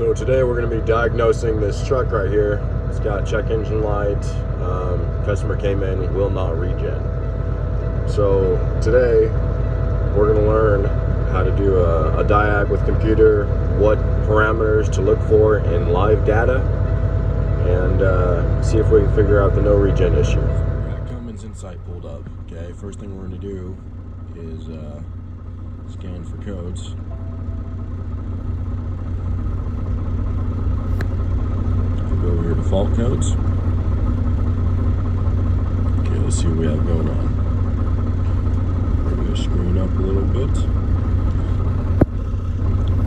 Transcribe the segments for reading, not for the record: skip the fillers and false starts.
So today we're going to be diagnosing this truck right here. It's got check engine light. Customer came in, will not regen. So today we're going to learn how to do a diag with computer, what parameters to look for in live data, and see if we can figure out the no regen issue. So we got Cummins Insight pulled up. Okay, first thing we're going to do is scan for codes. Go over here to fault codes. Okay, let's see what we have going on. Bring the screen up a little bit.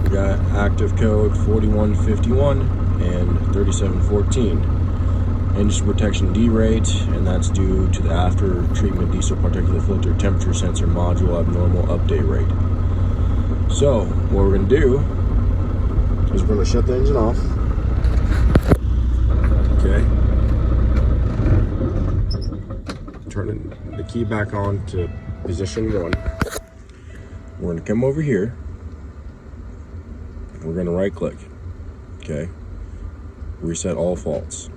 We got active code 4151 and 3714. Engine protection D rate, and that's due to the after treatment diesel particulate filter temperature sensor module abnormal update rate. So what we're going to do is we're going to shut the engine off. Okay. Turning the key back on to position 1. We're going to come over here. We're going to right click. Okay. Reset all faults.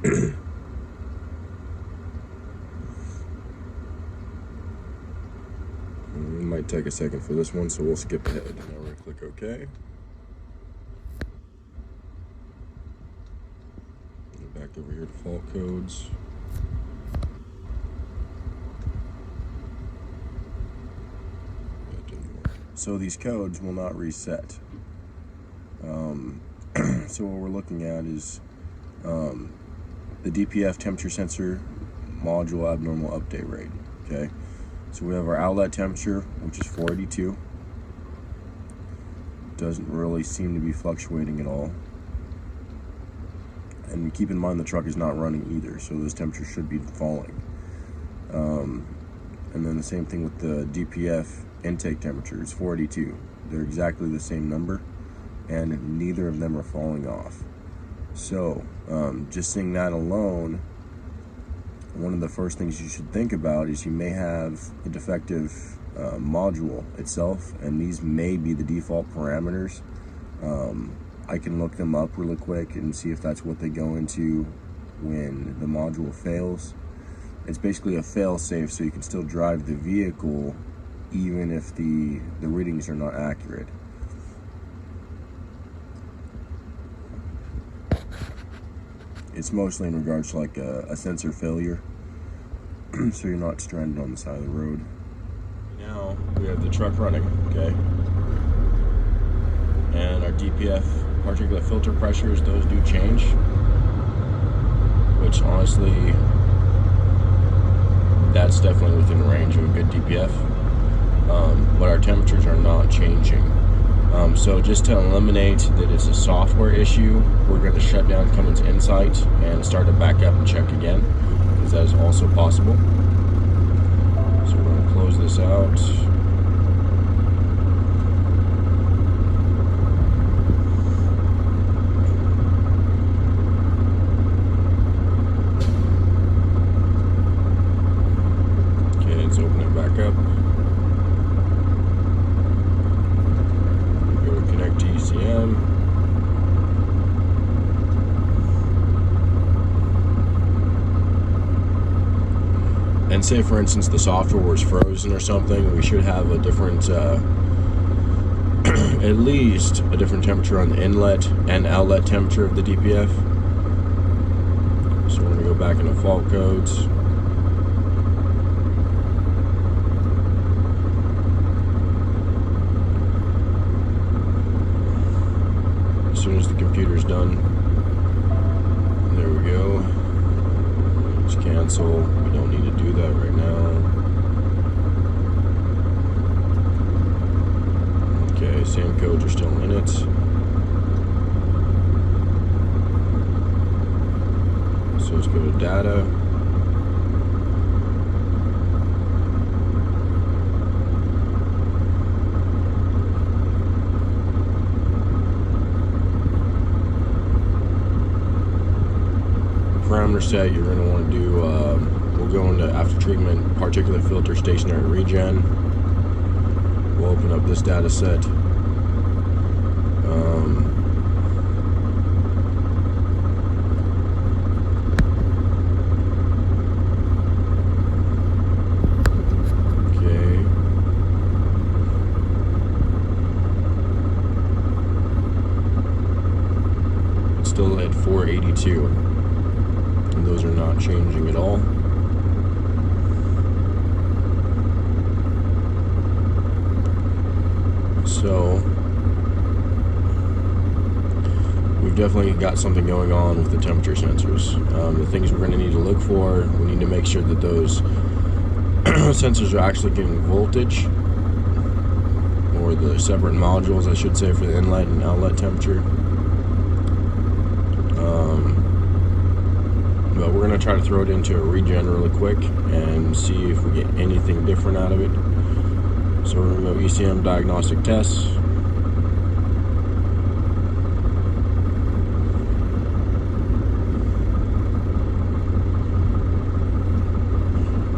It might take a second for this one, so we'll skip ahead. Now we're going to click OK. Back over here to fault codes. So these codes will not reset. So what we're looking at is the DPF temperature sensor module abnormal update rate. Okay, so we have our outlet temperature, which is 482. Doesn't really seem to be fluctuating at all. And keep in mind the truck is not running either, so this temperature should be falling. And then the same thing with the DPF intake temperature is 482. They're exactly the same number, and neither of them are falling off. So just seeing that alone, one of the first things you should think about is you may have a defective module itself, and these may be the default parameters. I can look them up really quick and see if that's what they go into when the module fails. It's basically a fail-safe, so you can still drive the vehicle even if the readings are not accurate. It's mostly in regards to like a sensor failure, so you're not stranded on the side of the road. Now we have the truck running, okay? And our DPF particulate filter pressures, those do change, which honestly, that's definitely within range of a good DPF, but our temperatures are not changing. So just to eliminate that it's a software issue, we're going to shut down Cummins Insight and start to back up and check again, because that is also possible. So we're going to close this out. Up. Go to connect to ECM. And say for instance the software was frozen or something, we should have a different at least a different temperature on the inlet and outlet temperature of the DPF. So we're going to go back into fault codes. As soon as the computer's done, there we go. Just cancel. We don't need to do that right now. Okay, same codes are still in it. So let's go to data. parameter set, you're going to want to do, we'll go into after treatment particulate filter stationary regen. We'll open up this data set. Still at 482, and those are not changing at all. So we've definitely got something going on with the temperature sensors. The things we're going to need to look for, we need to make sure that those sensors are actually getting voltage, or the separate modules, I should say, for the inlet and outlet temperature. But we're going to try to throw it into a regen really quick and see if we get anything different out of it. So we're going to go ECM diagnostic tests.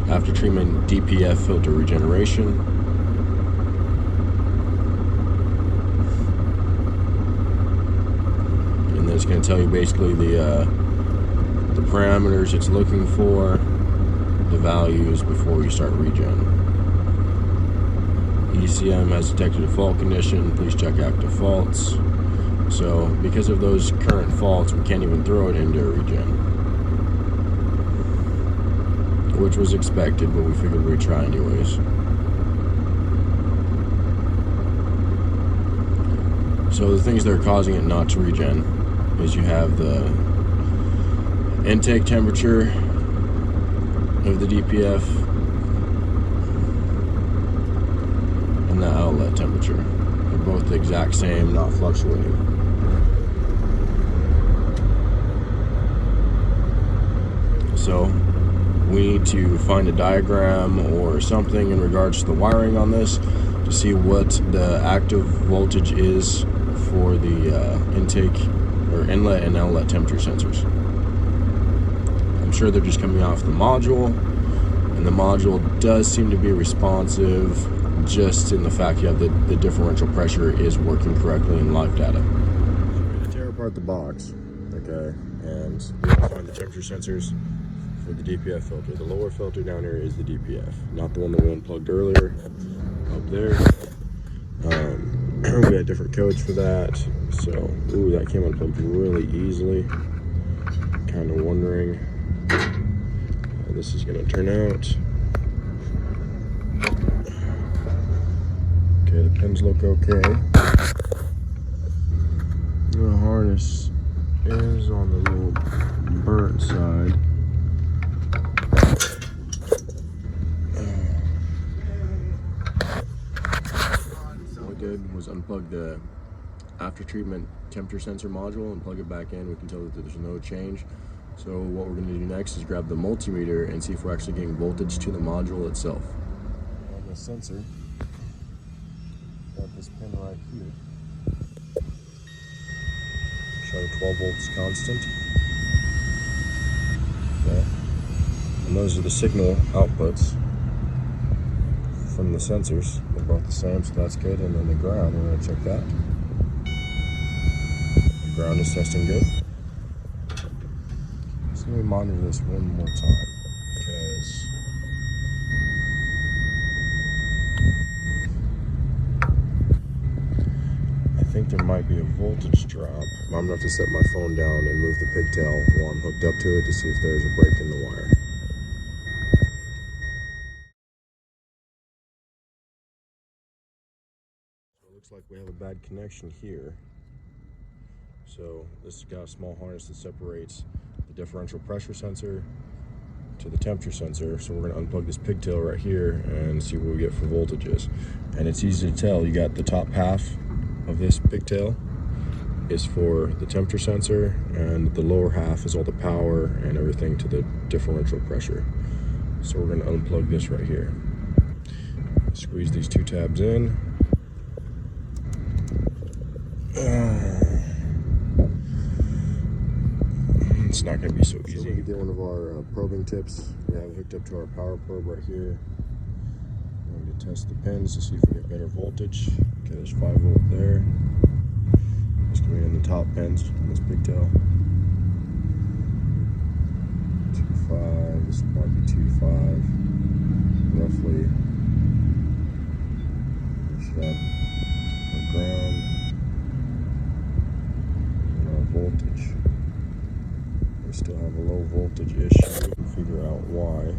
After treatment DPF filter regeneration. And then it's going to tell you basically the parameters it's looking for, the values before you start regen. ECM has detected a fault condition, please check active faults. So because of those current faults, we can't even throw it into a regen, which was expected, but we figured we'd try anyways. So the things that are causing it not to regen is you have the intake temperature of the DPF and the outlet temperature. They're both the exact same, not fluctuating. So we need to find a diagram or something in regards to the wiring on this to see what the active voltage is for the intake or inlet and outlet temperature sensors. I'm sure they're just coming off the module, and the module does seem to be responsive just in the fact you have the differential pressure is working correctly in live data. So we're going to tear apart the box, okay, and we're going to find the temperature sensors for the DPF filter. The lower filter down here is the DPF, not the one that we unplugged earlier up there. We had different codes for that, so ooh, that came unplugged really easily. Kind of wondering how this is going to turn out. Okay, the pins look okay. The harness is on the little burnt side. All I did was unplug the after treatment temperature sensor module and plug it back in. We can tell that there's no change. So what we're going to do next is grab the multimeter and see if we're actually getting voltage to the module itself. On the sensor, got this pin right here. Show 12 volts constant. Okay. And those are the signal outputs from the sensors. They're both the same, so that's good. And then the ground, we're going to check that. The ground is testing good. So let me monitor this one more time, because I think there might be a voltage drop. I'm going to have to set my phone down and move the pigtail while I'm hooked up to it to see if there's a break in the wire. So it looks like we have a bad connection here. So this has got a small harness that separates the differential pressure sensor to the temperature sensor. So we're going to unplug this pigtail right here and see what we get for voltages. And it's easy to tell. You got the top half of this pigtail is for the temperature sensor, and the lower half is all the power and everything to the differential pressure. So we're going to unplug this right here. Squeeze these two tabs in. it's not going to be so easy. So we did one of our probing tips. We have it hooked up to our power probe right here. I'm going to test the pins to see if we get better voltage. Okay, there's 5 volt there. It's going to be in the top pins on this pigtail. 2.5, this will probably be 2.5, roughly. We should have our ground and our voltage. We still have a low voltage issue. We can figure out why.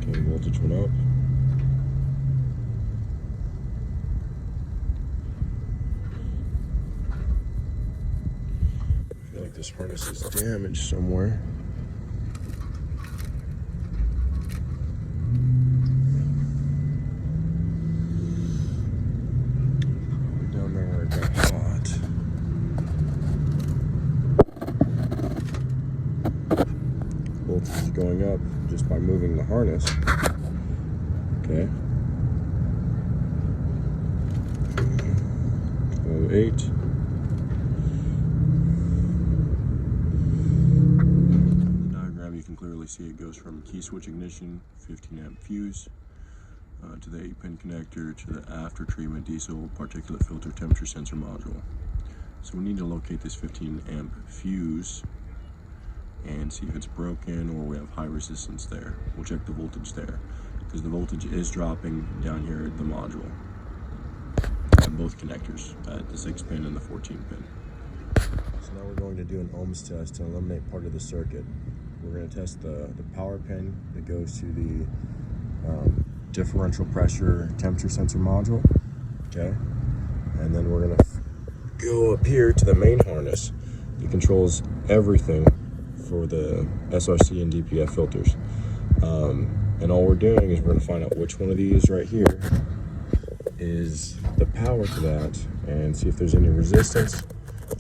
Okay, voltage went up. I feel like this harness is damaged somewhere. Probably down there where it got hot. Voltage is going up just by moving the harness. Okay. 8. Diagram, you can clearly see it goes from key switch ignition, 15 amp fuse, to the 8-pin connector, to the after treatment diesel particulate filter temperature sensor module. So we need to locate this 15 amp fuse and see if it's broken or we have high resistance there. We'll check the voltage there because the voltage is dropping down here at the module at both connectors, at the 6-pin and the 14-pin. So now we're going to do an ohms test to eliminate part of the circuit. We're going to test the power pin that goes to the differential pressure temperature sensor module. Okay, and then we're going to go up here to the main harness that controls everything for the SRC and DPF filters. And all we're doing is we're going to find out which one of these right here is the power to that and see if there's any resistance.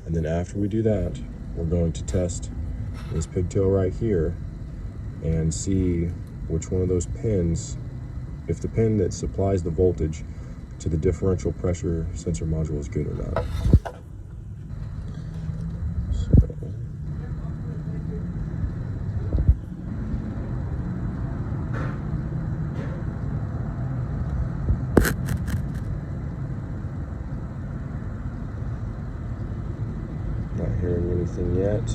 And then after we do that, we're going to test this pigtail right here and see which one of those pins, if the pin that supplies the voltage to the differential pressure sensor module is good or not. Not hearing anything yet.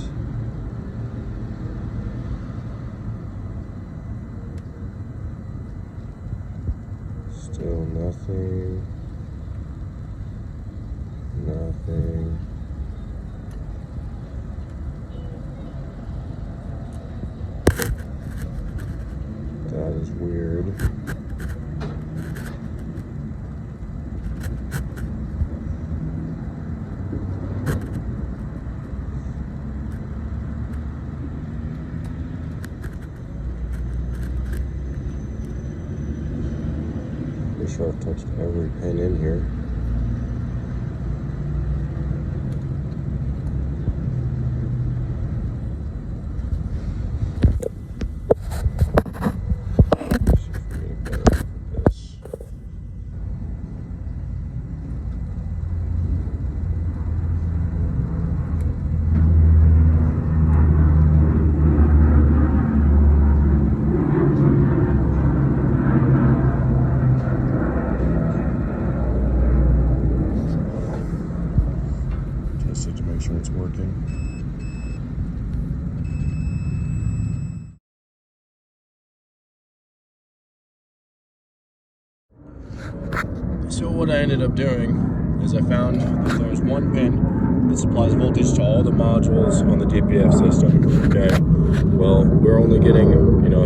Still nothing. Nothing. That is weird. Pretty sure I've touched every pin in here. To make sure it's working. So what I ended up doing is I found that there's one pin that supplies voltage to all the modules on the DPF system. Okay, well, we're only getting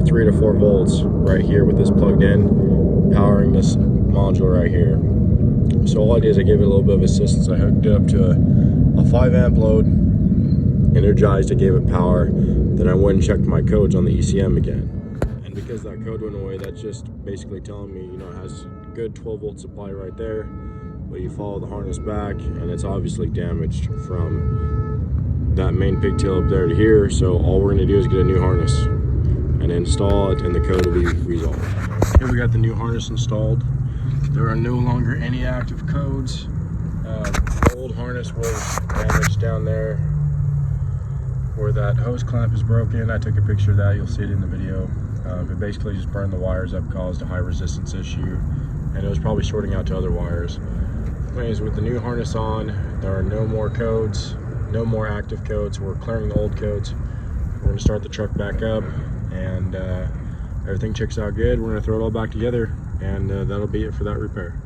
3 to 4 volts right here with this plugged in, powering this module right here. So all I did is I gave it a little bit of assistance. I hooked it up to a 5 amp load, energized, I gave it power, then I went and checked my codes on the ECM again. And because that code went away, that's just basically telling me, it has a good 12 volt supply right there, but you follow the harness back and it's obviously damaged from that main pigtail up there to here. So all we're gonna do is get a new harness and install it and the code will be resolved. Here we got the new harness installed. There are no longer any active codes. The old harness was damaged down there where that hose clamp is broken. I took a picture of that. You'll see it in the video. It basically just burned the wires up, caused a high resistance issue, and it was probably shorting out to other wires. Anyways, with the new harness on, there are no more codes, no more active codes. We're clearing the old codes. We're going to start the truck back up, and everything checks out good. We're going to throw it all back together, and that'll be it for that repair.